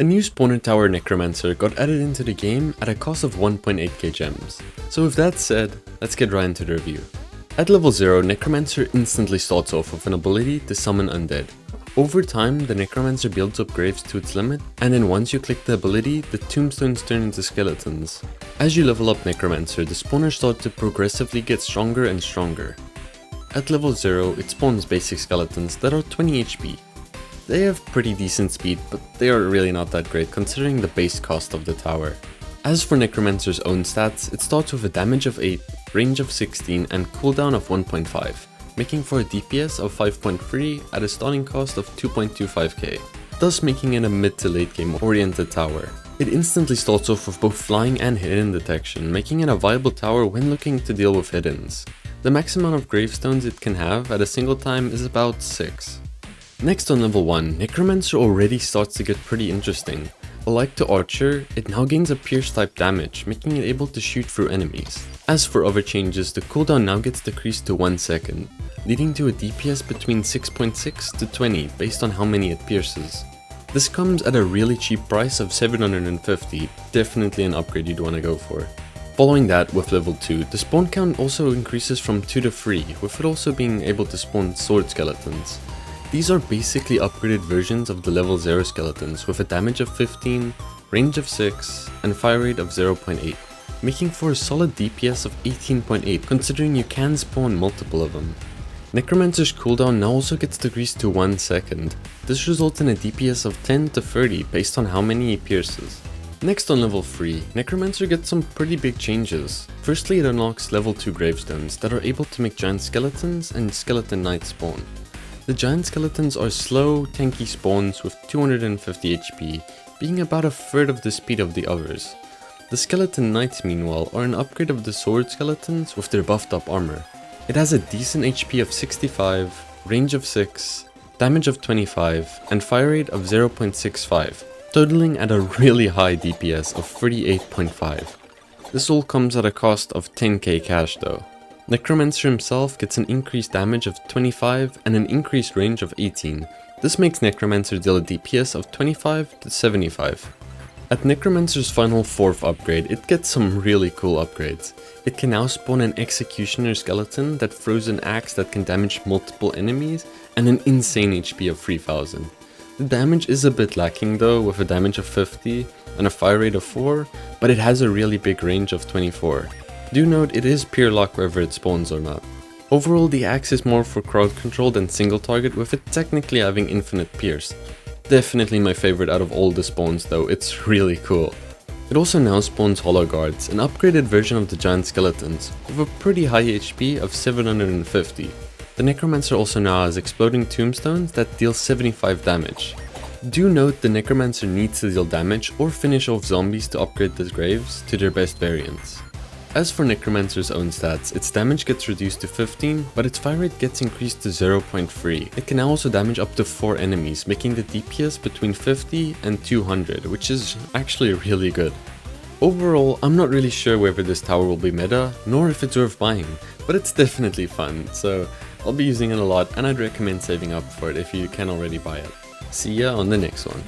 A new spawner tower Necromancer got added into the game at a cost of 1.8k gems. So with that said, let's get right into the review. At level 0, Necromancer instantly starts off with an ability to summon undead. Over time, the Necromancer builds up graves to its limit, and then once you click the ability, the tombstones turn into skeletons. As you level up Necromancer, the spawners start to progressively get stronger and stronger. At level 0, it spawns basic skeletons that are 20 HP. They have pretty decent speed, but they are really not that great considering the base cost of the tower. As for Necromancer's own stats, it starts with a damage of 8, range of 16 and cooldown of 1.5, making for a DPS of 5.3 at a starting cost of 2.25k, thus making it a mid to late game oriented tower. It instantly starts off with both flying and hidden detection, making it a viable tower when looking to deal with hiddens. The max amount of gravestones it can have at a single time is about 6. Next on level 1, Necromancer already starts to get pretty interesting. Alike to Archer, it now gains a pierce type damage, making it able to shoot through enemies. As for other changes, the cooldown now gets decreased to 1 second, leading to a DPS between 6.6 to 20 based on how many it pierces. This comes at a really cheap price of 750, definitely an upgrade you'd want to go for. Following that, with level 2, the spawn count also increases from 2 to 3, with it also being able to spawn sword skeletons. These are basically upgraded versions of the level 0 skeletons with a damage of 15, range of 6, and fire rate of 0.8, making for a solid DPS of 18.8 considering you can spawn multiple of them. Necromancer's cooldown now also gets decreased to 1 second. This results in a DPS of 10 to 30 based on how many he pierces. Next on level 3, Necromancer gets some pretty big changes. Firstly, it unlocks level 2 gravestones that are able to make giant skeletons and skeleton knights spawn. The giant skeletons are slow, tanky spawns with 250 HP, being about a third of the speed of the others. The skeleton knights meanwhile are an upgrade of the sword skeletons with their buffed up armor. It has a decent HP of 65, range of 6, damage of 25, and fire rate of 0.65, totaling at a really high DPS of 38.5. This all comes at a cost of 10k cash though. Necromancer himself gets an increased damage of 25 and an increased range of 18. This makes Necromancer deal a DPS of 25 to 75. At Necromancer's final 4th upgrade, it gets some really cool upgrades. It can now spawn an Executioner skeleton that throws an axe that can damage multiple enemies and an insane HP of 3000. The damage is a bit lacking though, with a damage of 50 and a fire rate of 4, but it has a really big range of 24. Do note it is pure luck whether it spawns or not. Overall, the axe is more for crowd control than single target, with it technically having infinite pierce. Definitely my favorite out of all the spawns though, it's really cool. It also now spawns hollow guards, an upgraded version of the giant skeletons, with a pretty high HP of 750. The Necromancer also now has exploding tombstones that deal 75 damage. Do note the Necromancer needs to deal damage or finish off zombies to upgrade the graves to their best variants. As for Necromancer's own stats, its damage gets reduced to 15, but its fire rate gets increased to 0.3. It can now also damage up to 4 enemies, making the DPS between 50 and 200, which is actually really good. Overall, I'm not really sure whether this tower will be meta, nor if it's worth buying, but it's definitely fun, so I'll be using it a lot and I'd recommend saving up for it if you can already buy it. See ya on the next one.